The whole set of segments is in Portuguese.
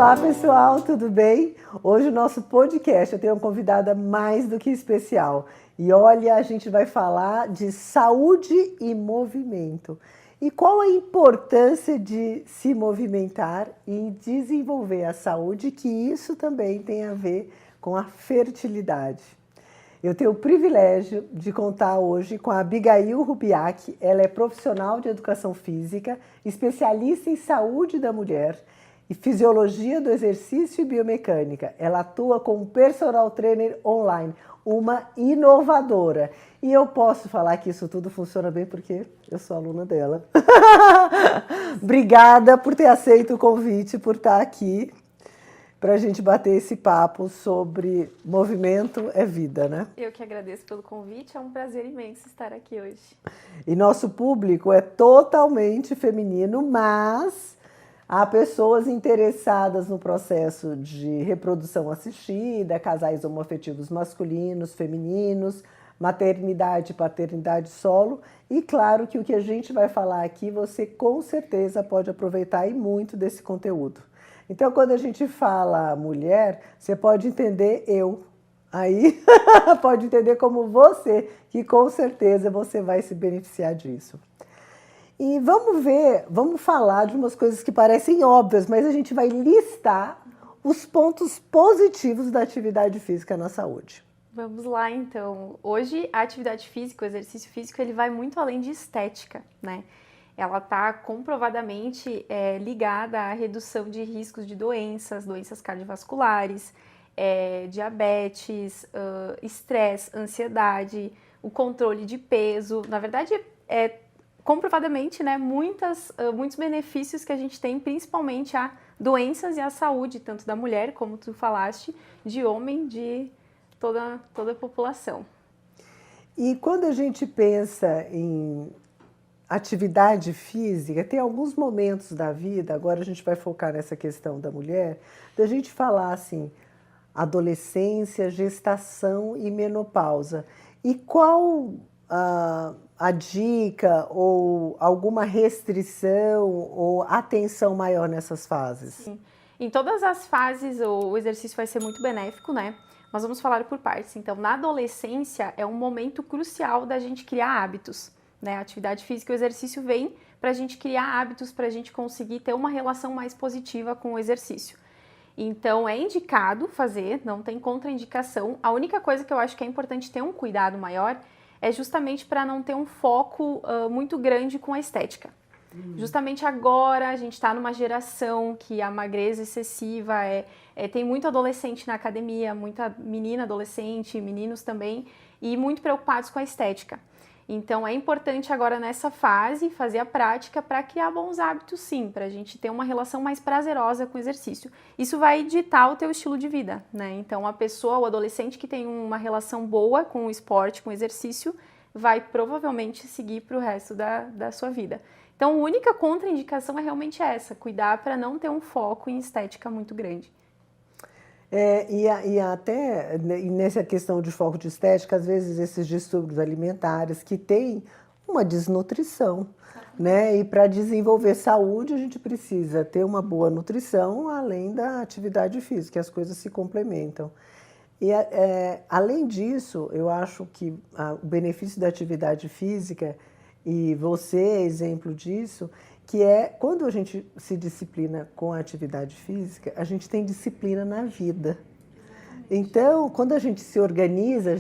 Olá pessoal, tudo bem? Hoje o nosso podcast, eu tenho uma convidada mais do que especial. E olha, a gente vai falar de saúde e movimento. E qual a importância de se movimentar e desenvolver a saúde, que isso também tem a ver com a fertilidade. Eu tenho o privilégio de contar hoje com a Abigail Rubiak. Ela é profissional de educação física, especialista em saúde da mulher e fisiologia do exercício e biomecânica. Ela atua como personal trainer online, uma inovadora. E eu posso falar que isso tudo funciona bem porque eu sou aluna dela. Obrigada por ter aceito o convite, por estar aqui para a gente bater esse papo sobre movimento é vida, né? Eu que agradeço pelo convite, é um prazer imenso estar aqui hoje. E nosso público é totalmente feminino, mas há pessoas interessadas no processo de reprodução assistida, casais homoafetivos masculinos, femininos, maternidade e paternidade solo. E claro que o que a gente vai falar aqui, você com certeza pode aproveitar e muito desse conteúdo. Então, quando a gente fala mulher, você pode entender eu. Aí, pode entender como você, que com certeza você vai se beneficiar disso. E vamos falar de umas coisas que parecem óbvias, mas a gente vai listar os pontos positivos da atividade física na saúde. Vamos lá, então. Hoje, a atividade física, o exercício físico, ele vai muito além de estética, né? Ela está comprovadamente ligada à redução de riscos de doenças cardiovasculares, diabetes, estresse, ansiedade, o controle de peso. Na verdade, comprovadamente, né, muitos benefícios que a gente tem, principalmente a doenças e a saúde, tanto da mulher, como tu falaste, de homem, de toda a população. E quando a gente pensa em atividade física, tem alguns momentos da vida, agora a gente vai focar nessa questão da mulher, da gente falar assim, adolescência, gestação e menopausa. E qual a dica ou alguma restrição ou atenção maior nessas fases? Sim. Em todas as fases o exercício vai ser muito benéfico, né? Mas vamos falar por partes. Então, na adolescência é um momento crucial da gente criar hábitos, né? A atividade física e o exercício vem para a gente criar hábitos, para a gente conseguir ter uma relação mais positiva com o exercício. Então, é indicado fazer, não tem contraindicação. A única coisa que eu acho que é importante ter um cuidado maior é justamente para não ter um foco muito grande com a estética. Justamente agora a gente está numa geração que a magreza excessiva tem muito adolescente na academia, muita menina adolescente, meninos também, e muito preocupados com a estética. Então é importante agora nessa fase fazer a prática para criar bons hábitos sim, para a gente ter uma relação mais prazerosa com o exercício. Isso vai ditar o teu estilo de vida, né? Então a pessoa, o adolescente que tem uma relação boa com o esporte, com o exercício, vai provavelmente seguir para o resto da sua vida. Então a única contraindicação é realmente essa, cuidar para não ter um foco em estética muito grande. E até nessa questão de foco de estética, às vezes esses distúrbios alimentares que têm uma desnutrição, né? E para desenvolver saúde a gente precisa ter uma boa nutrição além da atividade física, as coisas se complementam. E além disso, eu acho que o benefício da atividade física, e você é exemplo disso, que é quando a gente se disciplina com a atividade física, a gente tem disciplina na vida. Então, quando a gente se organiza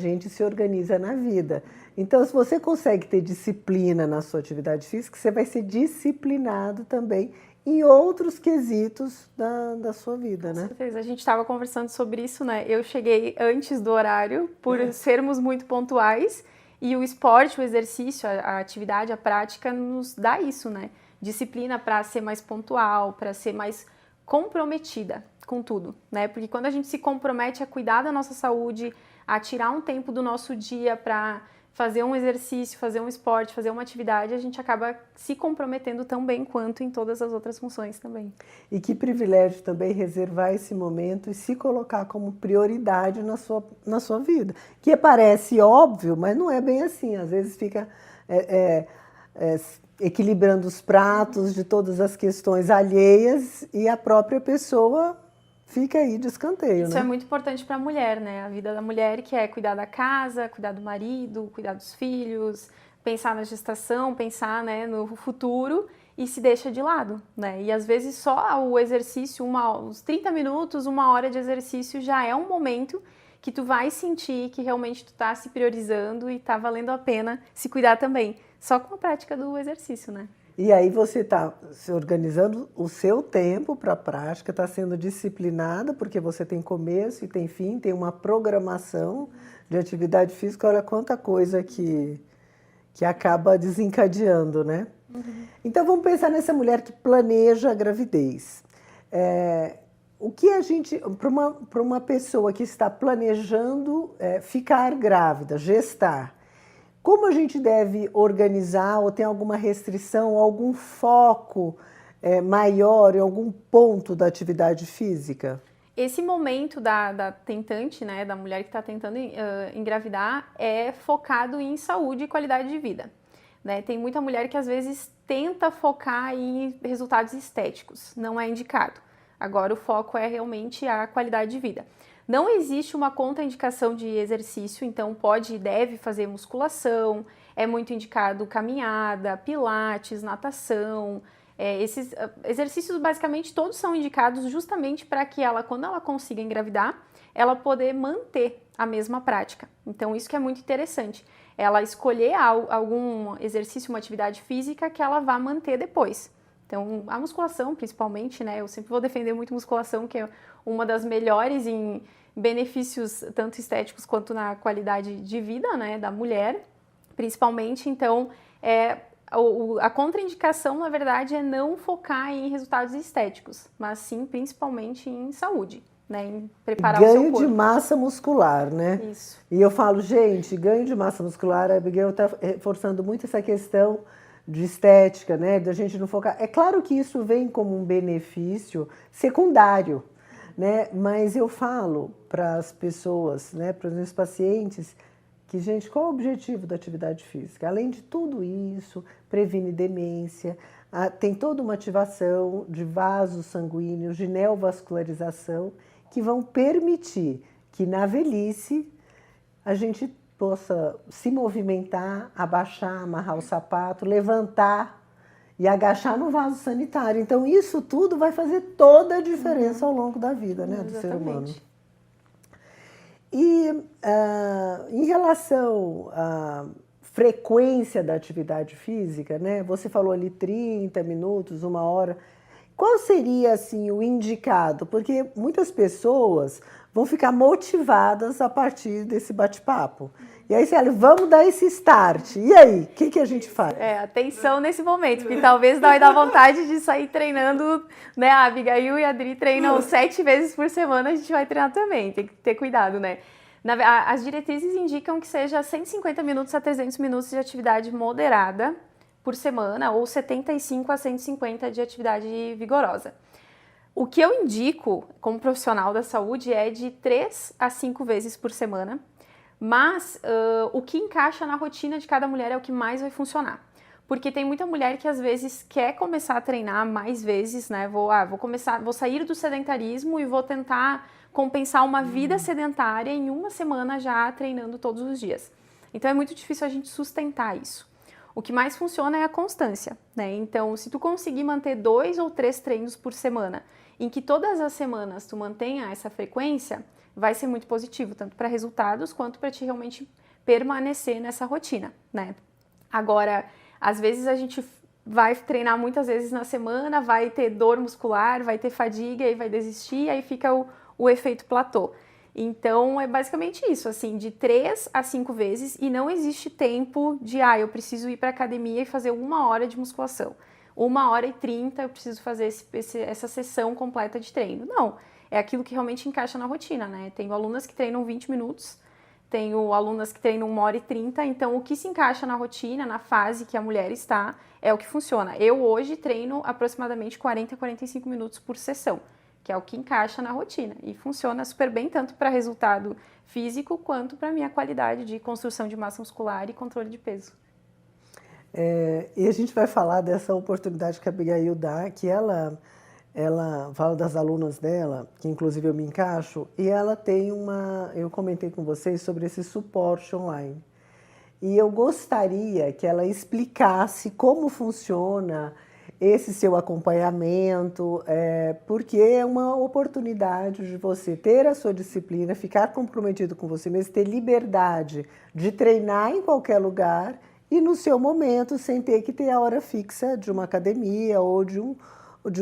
na vida. Então, se você consegue ter disciplina na sua atividade física, você vai ser disciplinado também em outros quesitos da sua vida, né? Com certeza, a gente estava conversando sobre isso, né? Eu cheguei antes do horário por sermos muito pontuais e o esporte, o exercício, a atividade, a prática nos dá isso, né? Disciplina para ser mais pontual, para ser mais comprometida com tudo, né? Porque quando a gente se compromete a cuidar da nossa saúde, a tirar um tempo do nosso dia para fazer um exercício, fazer um esporte, fazer uma atividade, a gente acaba se comprometendo tão bem quanto em todas as outras funções também. E que privilégio também reservar esse momento e se colocar como prioridade na sua vida. Que parece óbvio, mas não é bem assim. Às vezes fica equilibrando os pratos de todas as questões alheias e a própria pessoa fica aí de escanteio, Isso né? é muito importante para a mulher, né? A vida da mulher, que é cuidar da casa, cuidar do marido, cuidar dos filhos, pensar na gestação, pensar, né, no futuro e se deixa de lado, né? E às vezes só o exercício, uns 30 minutos, 1 hora de exercício já é um momento que tu vai sentir que realmente tu tá se priorizando e tá valendo a pena se cuidar também, só com a prática do exercício, né? E aí você está se organizando o seu tempo para a prática, está sendo disciplinada, porque você tem começo e tem fim, tem uma programação de atividade física, olha quanta coisa que acaba desencadeando, né? Então vamos pensar nessa mulher que planeja a gravidez. O que a gente, para uma pessoa que está planejando ficar grávida, gestar, como a gente deve organizar ou tem alguma restrição, algum foco maior em algum ponto da atividade física? Esse momento da tentante, né, da mulher que está tentando engravidar, é focado em saúde e qualidade de vida. Né? Tem muita mulher que às vezes tenta focar em resultados estéticos, não é indicado. Agora o foco é realmente a qualidade de vida. Não existe uma contraindicação de exercício, então pode e deve fazer musculação, é muito indicado caminhada, pilates, natação. Esses exercícios basicamente todos são indicados justamente para que ela, quando ela consiga engravidar, ela poder manter a mesma prática. Então isso que é muito interessante. Ela escolher algum exercício, uma atividade física que ela vá manter depois. Então, a musculação, principalmente, né? Eu sempre vou defender muito musculação, que é uma das melhores em benefícios tanto estéticos quanto na qualidade de vida, né, da mulher, principalmente. Então, a contraindicação, na verdade, é não focar em resultados estéticos, mas sim, principalmente em saúde. Né, em preparar o seu corpo. Ganho de massa muscular, né? Isso. E eu falo, gente, ganho de massa muscular, a Abigail está reforçando muito essa questão de estética, né? Da gente não focar. É claro que isso vem como um benefício secundário, né? Mas eu falo para as pessoas, né, para os meus pacientes, que, gente, qual é o objetivo da atividade física? Além de tudo isso, previne demência, tem toda uma ativação de vasos sanguíneos, de neovascularização, que vão permitir que na velhice a gente possa se movimentar, abaixar, amarrar o sapato, levantar e agachar no vaso sanitário. Então isso tudo vai fazer toda a diferença ao longo da vida, né, do ser humano. E em relação à frequência da atividade física, né, você falou ali 30 minutos, 1 hora. Qual seria, assim, o indicado? Porque muitas pessoas vão ficar motivadas a partir desse bate-papo. E aí, Célia, vamos dar esse start. E aí, o que a gente faz? Atenção nesse momento, porque talvez vai dar vontade de sair treinando, né? A Abigail e a Adri treinam 7 vezes por semana, a gente vai treinar também, tem que ter cuidado, né? As diretrizes indicam que seja 150 minutos a 300 minutos de atividade moderada por semana ou 75 a 150 de atividade vigorosa. O que eu indico como profissional da saúde é de 3 a 5 vezes por semana, mas o que encaixa na rotina de cada mulher é o que mais vai funcionar. Porque tem muita mulher que às vezes quer começar a treinar mais vezes, né? Vou sair do sedentarismo e vou tentar compensar uma vida sedentária em 1 semana já treinando todos os dias. Então é muito difícil a gente sustentar isso. O que mais funciona é a constância, né? Então, se tu conseguir manter 2 ou 3 treinos por semana, em que todas as semanas tu mantenha essa frequência, vai ser muito positivo, tanto para resultados quanto para te realmente permanecer nessa rotina, né? Agora, às vezes a gente vai treinar muitas vezes na semana, vai ter dor muscular, vai ter fadiga e vai desistir, aí fica o efeito platô. Então, é basicamente isso, assim, de 3 a 5 vezes, e não existe tempo de, eu preciso ir para a academia e fazer 1 hora de musculação. 1h30 eu preciso fazer essa sessão completa de treino. Não, é aquilo que realmente encaixa na rotina, né? Tenho alunas que treinam 20 minutos, tenho alunas que treinam 1h30, então o que se encaixa na rotina, na fase que a mulher está, é o que funciona. Eu hoje treino aproximadamente 40 a 45 minutos por sessão, que é o que encaixa na rotina e funciona super bem, tanto para resultado físico quanto para a minha qualidade de construção de massa muscular e controle de peso. E a gente vai falar dessa oportunidade que a Abigail dá, que ela ela fala das alunas dela, que inclusive eu me encaixo, e ela tem eu comentei com vocês sobre esse suporte online. E eu gostaria que ela explicasse como funciona esse seu acompanhamento, porque é uma oportunidade de você ter a sua disciplina, ficar comprometido com você mesmo, ter liberdade de treinar em qualquer lugar e no seu momento, sem ter que ter a hora fixa de uma academia ou de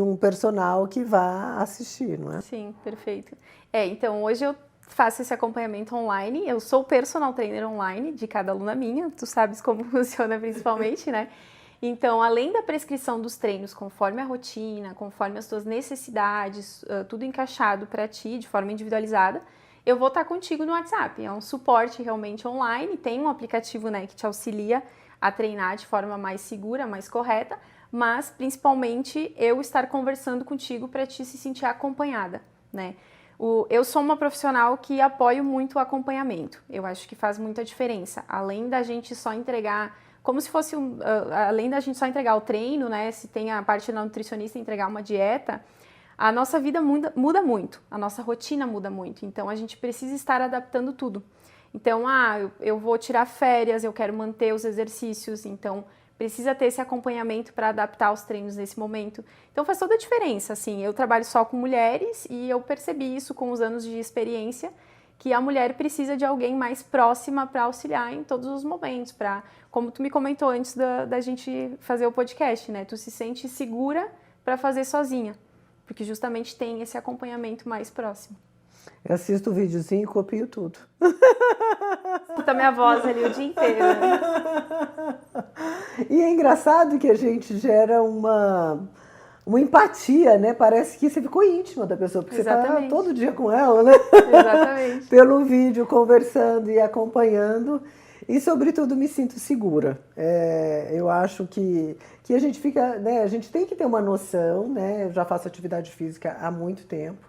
um personal que vá assistir, não é? Sim, perfeito. Então hoje eu faço esse acompanhamento online, eu sou personal trainer online de cada aluna minha, tu sabes como funciona principalmente, né? Então, além da prescrição dos treinos conforme a rotina, conforme as tuas necessidades, tudo encaixado para ti de forma individualizada, eu vou estar contigo no WhatsApp. É um suporte realmente online, tem um aplicativo, né, que te auxilia a treinar de forma mais segura, mais correta, mas principalmente eu estar conversando contigo para ti se sentir acompanhada, né? Eu sou uma profissional que apoio muito o acompanhamento. Eu acho que faz muita diferença. Além da gente só entregar, como se fosse além da gente só entregar o treino, né? Se tem a parte da nutricionista entregar uma dieta, a nossa vida muda muito, a nossa rotina muda muito. Então a gente precisa estar adaptando tudo. Então, eu vou tirar férias, eu quero manter os exercícios, então precisa ter esse acompanhamento para adaptar os treinos nesse momento. Então faz toda a diferença, assim, eu trabalho só com mulheres e eu percebi isso com os anos de experiência, que a mulher precisa de alguém mais próxima para auxiliar em todos os momentos, como tu me comentou antes da gente fazer o podcast, né? Tu se sente segura para fazer sozinha, porque justamente tem esse acompanhamento mais próximo. Eu assisto o videozinho e copio tudo. Escuta minha voz ali o dia inteiro. Né? E é engraçado que a gente gera uma empatia, né? Parece que você ficou íntima da pessoa, porque Exatamente. você está todo dia com ela, né? Exatamente. Pelo vídeo, conversando e acompanhando. E, sobretudo, me sinto segura. Eu acho que a gente fica, né? A gente tem que ter uma noção, né? Eu já faço atividade física há muito tempo.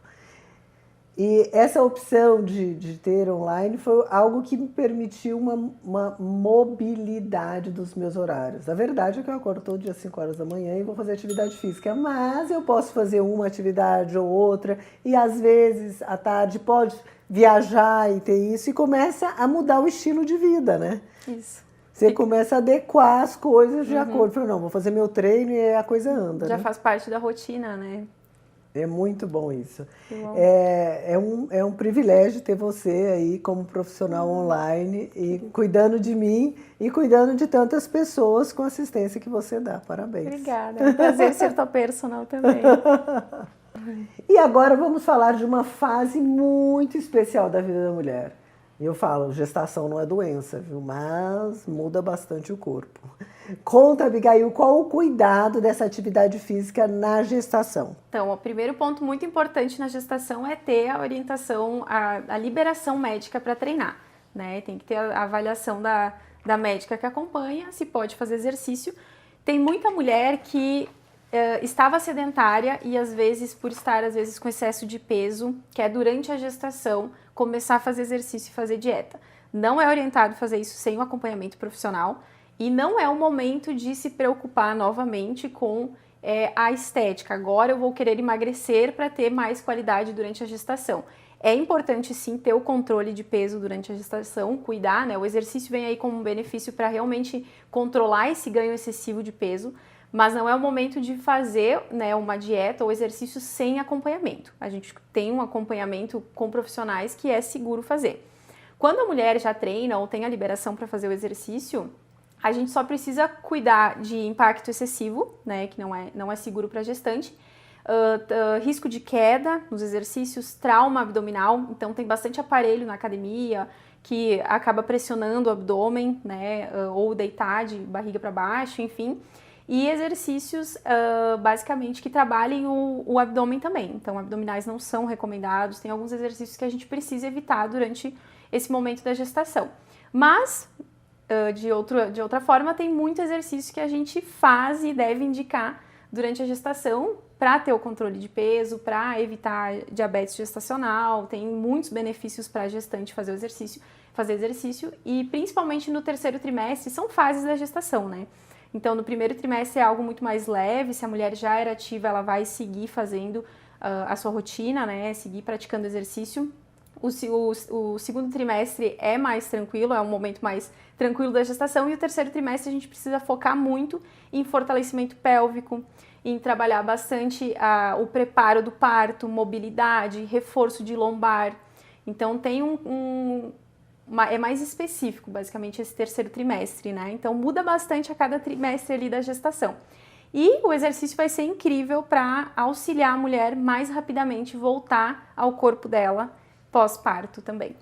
E essa opção de ter online foi algo que me permitiu uma mobilidade dos meus horários. A verdade é que eu acordo todo dia às 5 horas da manhã e vou fazer atividade física, mas eu posso fazer uma atividade ou outra e às vezes à tarde pode viajar e ter isso e começa a mudar o estilo de vida, né? Isso. Você começa a adequar as coisas de acordo. Falo, não, vou fazer meu treino e a coisa anda. Já né? faz parte da rotina, né? É muito bom isso. Bom. É um privilégio ter você aí como profissional online e cuidando de mim e cuidando de tantas pessoas com a assistência que você dá. Parabéns. Obrigada. É um prazer ser tua personal também. E agora vamos falar de uma fase muito especial da vida da mulher. Eu falo, gestação não é doença, viu? Mas muda bastante o corpo. Conta, Abigail, qual o cuidado dessa atividade física na gestação? Então, o primeiro ponto muito importante na gestação é ter a orientação, a liberação médica para treinar, né? Tem que ter a avaliação da médica que acompanha, se pode fazer exercício. Tem muita mulher que estava sedentária e às vezes, por estar com excesso de peso, quer durante a gestação começar a fazer exercício e fazer dieta. Não é orientado fazer isso sem um acompanhamento profissional e não é o momento de se preocupar novamente com a estética. Agora eu vou querer emagrecer para ter mais qualidade durante a gestação. É importante sim ter o controle de peso durante a gestação, cuidar, né? O exercício vem aí como um benefício para realmente controlar esse ganho excessivo de peso, mas não é o momento de fazer, né, uma dieta ou exercício sem acompanhamento. A gente tem um acompanhamento com profissionais que é seguro fazer. Quando a mulher já treina ou tem a liberação para fazer o exercício, a gente só precisa cuidar de impacto excessivo, né, que não é seguro para a gestante, risco de queda nos exercícios, trauma abdominal, então tem bastante aparelho na academia que acaba pressionando o abdômen, né, ou deitar de barriga para baixo, enfim. E exercícios, basicamente, que trabalhem o abdômen também. Então, abdominais não são recomendados. Tem alguns exercícios que a gente precisa evitar durante esse momento da gestação. Mas, de outra forma, tem muito exercício que a gente faz e deve indicar durante a gestação para ter o controle de peso, para evitar diabetes gestacional. Tem muitos benefícios para a gestante fazer exercício e principalmente no terceiro trimestre, são fases da gestação, né? Então, no primeiro trimestre é algo muito mais leve, se a mulher já era ativa, ela vai seguir fazendo a sua rotina, né, seguir praticando exercício. O segundo trimestre é mais tranquilo, é um momento mais tranquilo da gestação, e o terceiro trimestre a gente precisa focar muito em fortalecimento pélvico, em trabalhar bastante o preparo do parto, mobilidade, reforço de lombar. Então tem é mais específico, basicamente, esse terceiro trimestre, né? Então muda bastante a cada trimestre ali da gestação. E o exercício vai ser incrível para auxiliar a mulher mais rapidamente voltar ao corpo dela pós-parto também.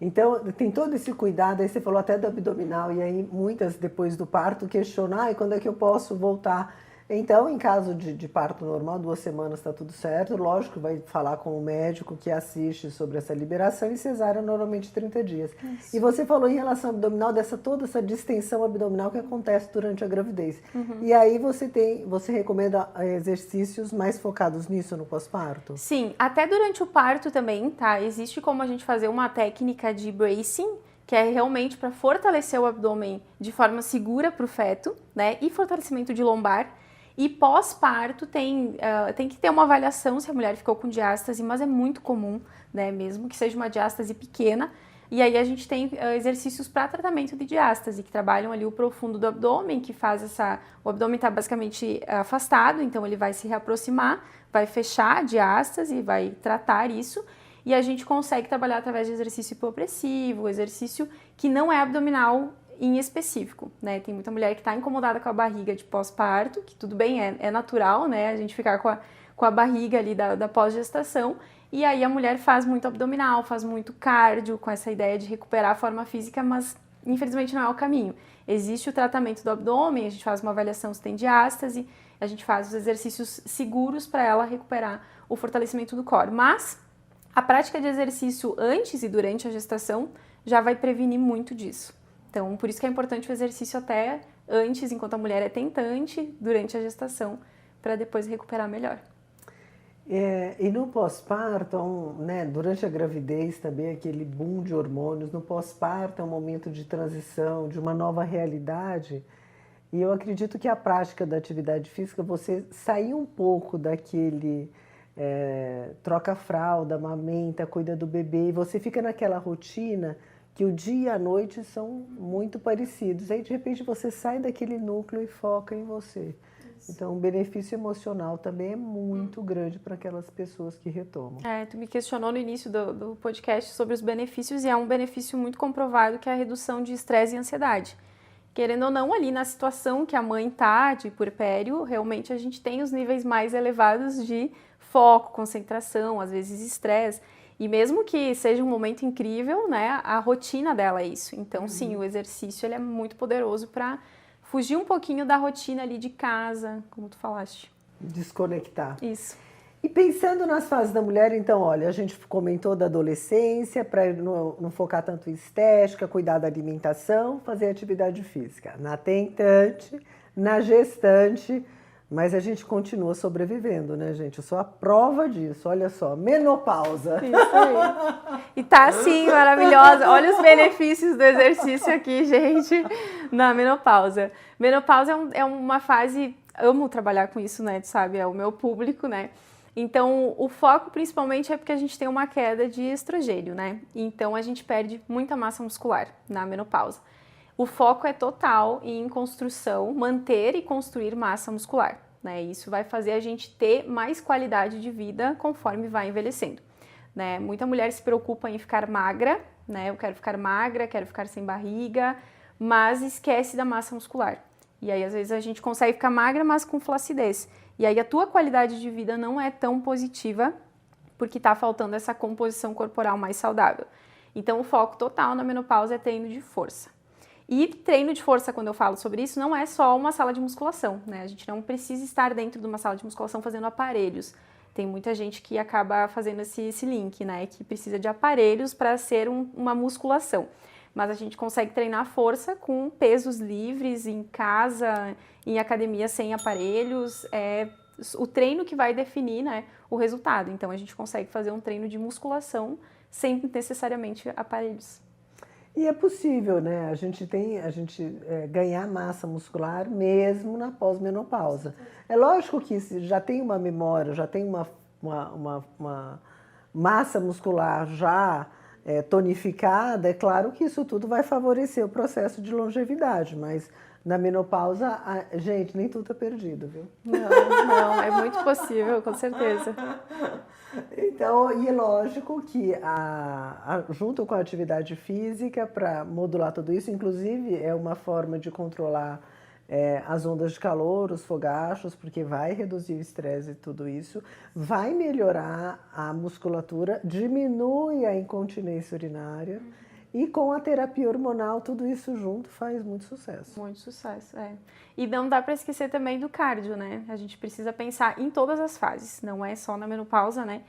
Então, tem todo esse cuidado, aí você falou até do abdominal, e aí muitas depois do parto questionam, quando é que eu posso voltar? Então, em caso de parto normal, 2 semanas está tudo certo, lógico, vai falar com o médico que assiste sobre essa liberação, e cesárea normalmente 30 dias. Isso. E você falou em relação ao abdominal, toda essa distensão abdominal que acontece durante a gravidez. E aí você recomenda exercícios mais focados nisso no pós-parto? Sim, até durante o parto também, tá? Existe como a gente fazer uma técnica de bracing, que é realmente para fortalecer o abdômen de forma segura para o feto, né? E fortalecimento de lombar. E pós-parto tem que ter uma avaliação se a mulher ficou com diástase, mas é muito comum, né? Mesmo que seja uma diástase pequena. E aí a gente tem exercícios para tratamento de diástase, que trabalham ali o profundo do abdômen, que faz o abdômen está basicamente afastado, então ele vai se reaproximar, vai fechar a diástase, vai tratar isso. E a gente consegue trabalhar através de exercício hipopressivo, exercício que não é abdominal em específico, né? Tem muita mulher que está incomodada com a barriga de pós-parto, que tudo bem, é natural, né? A gente ficar com a barriga ali da pós-gestação, e aí a mulher faz muito abdominal, faz muito cardio, com essa ideia de recuperar a forma física, mas infelizmente não é o caminho. Existe o tratamento do abdômen, a gente faz uma avaliação se tem diástase, a gente faz os exercícios seguros para ela recuperar o fortalecimento do core, mas a prática de exercício antes e durante a gestação já vai prevenir muito disso. Então, por isso que é importante o exercício até antes, enquanto a mulher é tentante, durante a gestação, para depois recuperar melhor. E no pós-parto, né, durante a gravidez também, aquele boom de hormônios, no pós-parto é um momento de transição, de uma nova realidade, e eu acredito que a prática da atividade física, você sair um pouco daquele troca fralda, amamenta, cuida do bebê, e você fica naquela rotina que o dia e a noite são muito parecidos. Aí, de repente, você sai daquele núcleo e foca em você. Isso. Então, o benefício emocional também é muito grande para aquelas pessoas que retomam. Tu me questionou no início do podcast sobre os benefícios, e é um benefício muito comprovado, que é a redução de estresse e ansiedade. Querendo ou não, ali na situação que a mãe está, de puerpério, realmente a gente tem os níveis mais elevados de foco, concentração, às vezes estresse. E mesmo que seja um momento incrível, né, a rotina dela é isso. Então, sim, o exercício ele é muito poderoso para fugir um pouquinho da rotina ali de casa, como tu falaste. Desconectar. Isso. E pensando nas fases da mulher, então, olha, a gente comentou da adolescência, para não focar tanto em estética, cuidar da alimentação, fazer atividade física. Na tentante, na gestante, mas a gente continua sobrevivendo, né, gente? Eu sou a prova disso, olha só, menopausa. Isso aí. E tá assim, maravilhosa. Olha os benefícios do exercício aqui, gente, na menopausa. Menopausa é uma fase, amo trabalhar com isso, né, tu sabe, é o meu público, né? Então, o foco principalmente é porque a gente tem uma queda de estrogênio, né? Então, a gente perde muita massa muscular na menopausa. O foco é total em construção, manter e construir massa muscular, né? Isso vai fazer a gente ter mais qualidade de vida conforme vai envelhecendo, né? Muita mulher se preocupa em ficar magra, né? Eu quero ficar magra, quero ficar sem barriga, mas esquece da massa muscular. E aí, às vezes, a gente consegue ficar magra, mas com flacidez. E aí, a tua qualidade de vida não é tão positiva, porque tá faltando essa composição corporal mais saudável. Então, o foco total na menopausa é treino de força. E treino de força, quando eu falo sobre isso, não é só uma sala de musculação, né? A gente não precisa estar dentro de uma sala de musculação fazendo aparelhos. Tem muita gente que acaba fazendo esse link, né? Que precisa de aparelhos para ser uma musculação. Mas a gente consegue treinar força com pesos livres, em casa, em academia sem aparelhos. É o treino que vai definir, né, o resultado. Então, a gente consegue fazer um treino de musculação sem necessariamente aparelhos. E é possível, né? Ganhar massa muscular mesmo na pós-menopausa. É lógico que se já tem uma memória, já tem uma massa muscular já tonificada, é claro que isso tudo vai favorecer o processo de longevidade, mas na menopausa, gente, nem tudo é perdido, viu? Não, é muito possível, com certeza. Então, e é lógico que junto com a atividade física, para modular tudo isso, inclusive é uma forma de controlar as ondas de calor, os fogachos, porque vai reduzir o estresse e tudo isso, vai melhorar a musculatura, diminui a incontinência urinária e com a terapia hormonal, tudo isso junto faz muito sucesso. Muito sucesso, é. E não dá para esquecer também do cardio, né? A gente precisa pensar em todas as fases, não é só na menopausa, né?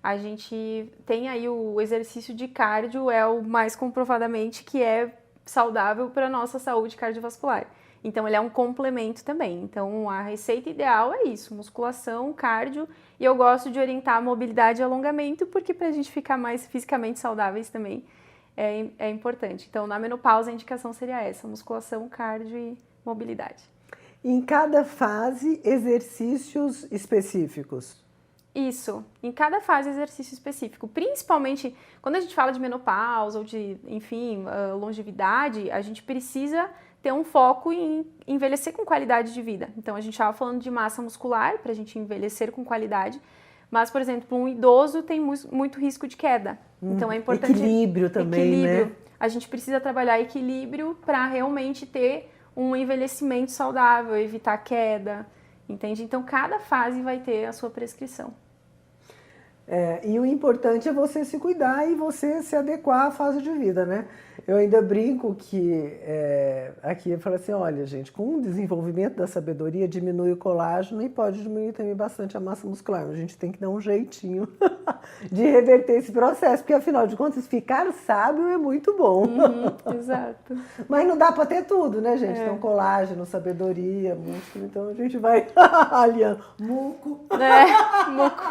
A gente tem aí o exercício de cardio, é o mais comprovadamente que é saudável para a nossa saúde cardiovascular. Então, ele é um complemento também. Então, a receita ideal é isso, musculação, cardio, e eu gosto de orientar a mobilidade e alongamento, porque para a gente ficar mais fisicamente saudáveis também é importante. Então, na menopausa, a indicação seria essa, musculação, cardio e mobilidade. Em cada fase, exercícios específicos. Isso, em cada fase exercício específico, principalmente quando a gente fala de menopausa ou de, enfim, longevidade, a gente precisa ter um foco em envelhecer com qualidade de vida. Então, a gente estava falando de massa muscular, para a gente envelhecer com qualidade, mas, por exemplo, um idoso tem muito risco de queda. Então, é importante... Equilíbrio também, né? A gente precisa trabalhar equilíbrio para realmente ter um envelhecimento saudável, evitar queda, entende? Então, cada fase vai ter a sua prescrição. E o importante é você se cuidar e você se adequar à fase de vida, né? Eu ainda brinco que aqui eu falo assim, olha gente, com o desenvolvimento da sabedoria diminui o colágeno e pode diminuir também bastante a massa muscular. A gente tem que dar um jeitinho de reverter esse processo, porque afinal de contas ficar sábio é muito bom. Exato. Mas não dá para ter tudo, né gente? Então colágeno, sabedoria, músculo, então a gente vai aliando. Muco. Muco.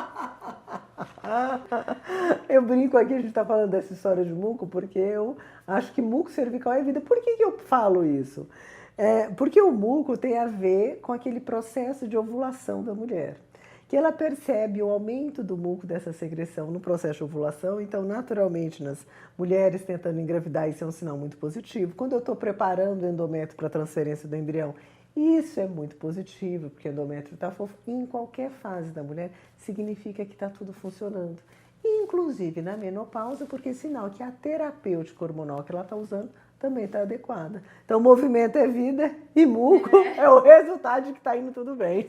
Eu brinco aqui, a gente está falando dessa história de muco, porque eu acho que muco cervical é vida. Por que eu falo isso? Porque o muco tem a ver com aquele processo de ovulação da mulher, que ela percebe o aumento do muco dessa secreção no processo de ovulação, então naturalmente nas mulheres tentando engravidar isso é um sinal muito positivo. Quando eu estou preparando o endométrio para a transferência do embrião, isso é muito positivo, porque o endométrio está fofo. E em qualquer fase da mulher, significa que está tudo funcionando. Inclusive na menopausa, porque é sinal que a terapêutica hormonal que ela está usando também está adequada. Então, movimento é vida e muco é o resultado de que está indo tudo bem.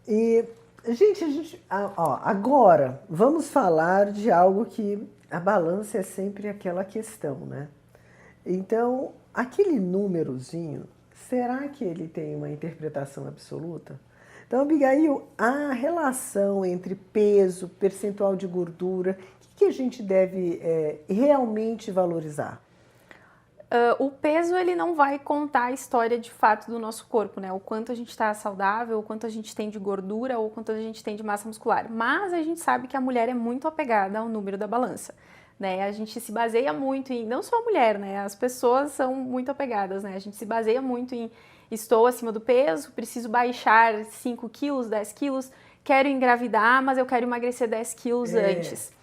E, gente, agora vamos falar de algo que a balança é sempre aquela questão, né? Então, aquele númerozinho, será que ele tem uma interpretação absoluta? Então, Abigail, a relação entre peso, percentual de gordura, o que a gente deve realmente valorizar? O peso, ele não vai contar a história de fato do nosso corpo, né? O quanto a gente está saudável, o quanto a gente tem de gordura ou o quanto a gente tem de massa muscular. Mas a gente sabe que a mulher é muito apegada ao número da balança. Né? A gente se baseia muito em, não só a mulher, né? As pessoas são muito apegadas, né? A gente se baseia muito em estou acima do peso, preciso baixar 5 quilos, 10 quilos, quero engravidar, mas eu quero emagrecer 10 quilos antes.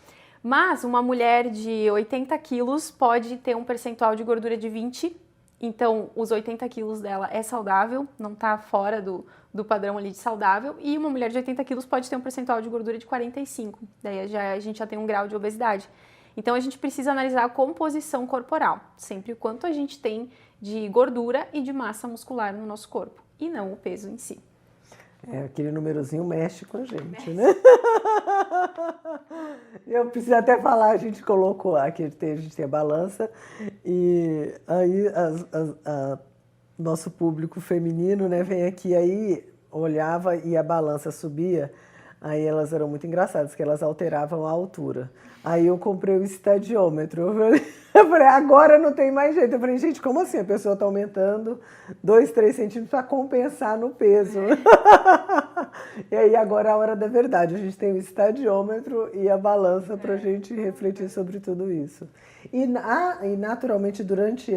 Mas uma mulher de 80 quilos pode ter um percentual de gordura de 20, então os 80 quilos dela é saudável, não está fora do padrão ali de saudável, e uma mulher de 80 quilos pode ter um percentual de gordura de 45, daí a gente já tem um grau de obesidade. Então, a gente precisa analisar a composição corporal, sempre o quanto a gente tem de gordura e de massa muscular no nosso corpo, e não o peso em si. Aquele númerozinho mexe com a gente, né? Eu preciso até falar, a gente colocou aqui, a gente tem a balança, e aí nosso público feminino, né, vem aqui, aí olhava e a balança subia, Aí elas eram muito engraçadas, porque elas alteravam a altura. Aí eu comprei o estadiômetro. Eu falei, agora não tem mais jeito. Eu falei, gente, como assim? A pessoa está aumentando 2, 3 centímetros para compensar no peso. E aí agora é a hora da verdade. A gente tem o estadiômetro e a balança para a gente refletir sobre tudo isso. E naturalmente, durante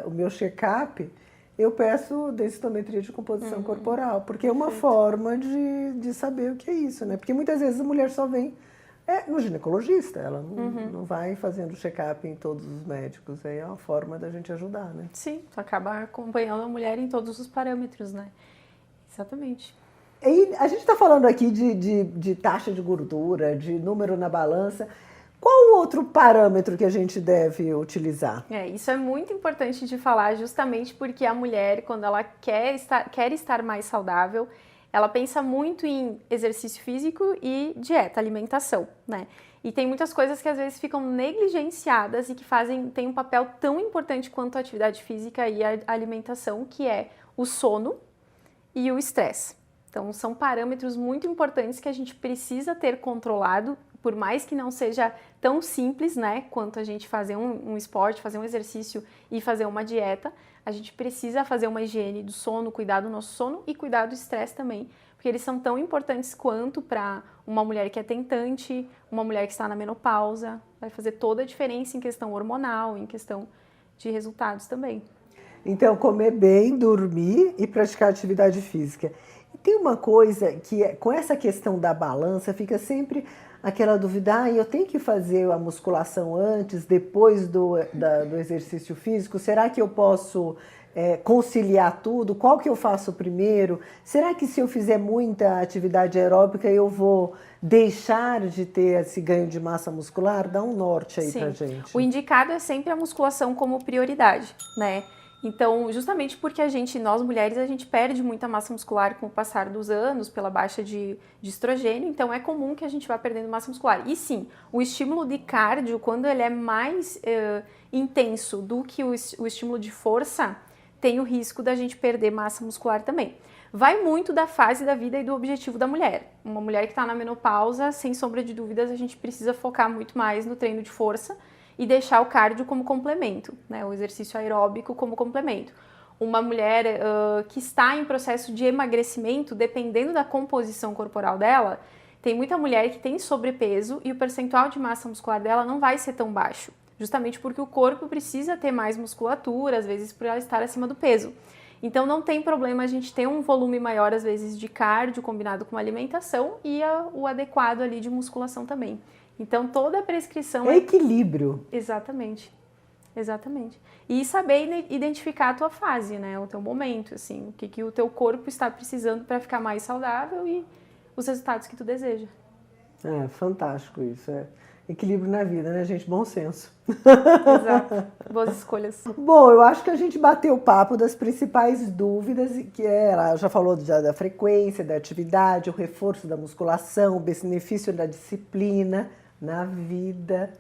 o meu check-up, eu peço densitometria de composição corporal, porque é uma forma de saber o que é isso, né? Porque muitas vezes a mulher só vem no ginecologista, ela não vai fazendo check-up em todos os médicos, aí é uma forma da gente ajudar, né? Sim, tu acaba acompanhando a mulher em todos os parâmetros, né? Exatamente. E a gente está falando aqui de taxa de gordura, de número na balança. Qual o outro parâmetro que a gente deve utilizar? Isso é muito importante de falar, justamente porque a mulher, quando ela quer estar mais saudável, ela pensa muito em exercício físico e dieta, alimentação, né? E tem muitas coisas que às vezes ficam negligenciadas e que têm um papel tão importante quanto a atividade física e a alimentação, que é o sono e o estresse. Então, são parâmetros muito importantes que a gente precisa ter controlado, por mais que não seja tão simples, né, quanto a gente fazer um esporte, fazer um exercício e fazer uma dieta. A gente precisa fazer uma higiene do sono, cuidar do nosso sono e cuidar do estresse também, porque eles são tão importantes quanto para uma mulher que é tentante, uma mulher que está na menopausa. Vai fazer toda a diferença em questão hormonal, em questão de resultados também. Então, comer bem, dormir e praticar atividade física. E tem uma coisa que, com essa questão da balança, fica sempre aquela dúvida, eu tenho que fazer a musculação antes, depois do exercício físico? Será que eu posso conciliar tudo? Qual que eu faço primeiro? Será que se eu fizer muita atividade aeróbica eu vou deixar de ter esse ganho de massa muscular? Dá um norte aí pra gente. O indicado é sempre a musculação como prioridade, né? Então, justamente porque nós mulheres, a gente perde muita massa muscular com o passar dos anos, pela baixa de estrogênio, então é comum que a gente vá perdendo massa muscular. E sim, o estímulo de cardio, quando ele é mais intenso do que o estímulo de força, tem o risco da gente perder massa muscular também. Vai muito da fase da vida e do objetivo da mulher. Uma mulher que está na menopausa, sem sombra de dúvidas, a gente precisa focar muito mais no treino de força e deixar o cardio como complemento, né? O exercício aeróbico como complemento. Uma mulher que está em processo de emagrecimento, dependendo da composição corporal dela, tem muita mulher que tem sobrepeso e o percentual de massa muscular dela não vai ser tão baixo, justamente porque o corpo precisa ter mais musculatura, às vezes por ela estar acima do peso. Então não tem problema a gente ter um volume maior, às vezes, de cardio combinado com alimentação e o adequado ali de musculação também. Então, toda a prescrição é equilíbrio. Exatamente. Exatamente. E saber identificar a tua fase, né? O teu momento, assim, o que o teu corpo está precisando para ficar mais saudável e os resultados que tu deseja. É fantástico isso. Equilíbrio na vida, né, gente? Bom senso. Exato. Boas escolhas. Bom, eu acho que a gente bateu o papo das principais dúvidas, que ela já falou da frequência, da atividade, o reforço da musculação, o benefício da disciplina na vida,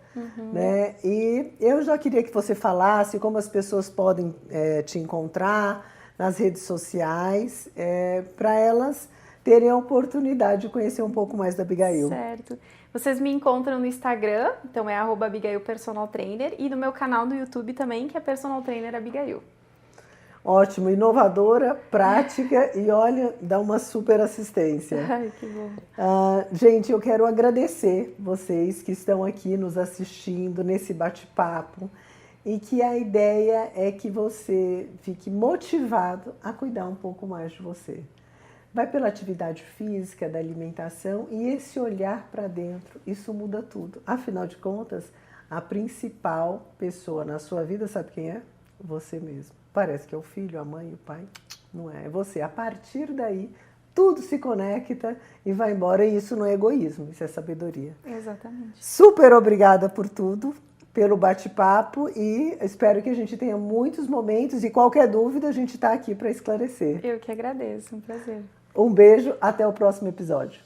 né? E eu já queria que você falasse como as pessoas podem te encontrar nas redes sociais, para elas terem a oportunidade de conhecer um pouco mais da Abigail. Certo. Vocês me encontram no Instagram, então é @AbigailPersonalTrainer, e no meu canal do YouTube também, que é Personal Trainer Abigail. Ótimo, inovadora, prática e olha, dá uma super assistência. Ai, que bom. Gente, eu quero agradecer vocês que estão aqui nos assistindo nesse bate-papo e que a ideia é que você fique motivado a cuidar um pouco mais de você. Vai pela atividade física, da alimentação e esse olhar para dentro, isso muda tudo. Afinal de contas, a principal pessoa na sua vida, sabe quem é? Você mesmo. Parece que é o filho, a mãe, o pai. Não é, é você. A partir daí, tudo se conecta e vai embora. E isso não é egoísmo, isso é sabedoria. Exatamente. Super obrigada por tudo, pelo bate-papo e espero que a gente tenha muitos momentos e qualquer dúvida a gente está aqui para esclarecer. Eu que agradeço, um prazer. Um beijo, até o próximo episódio.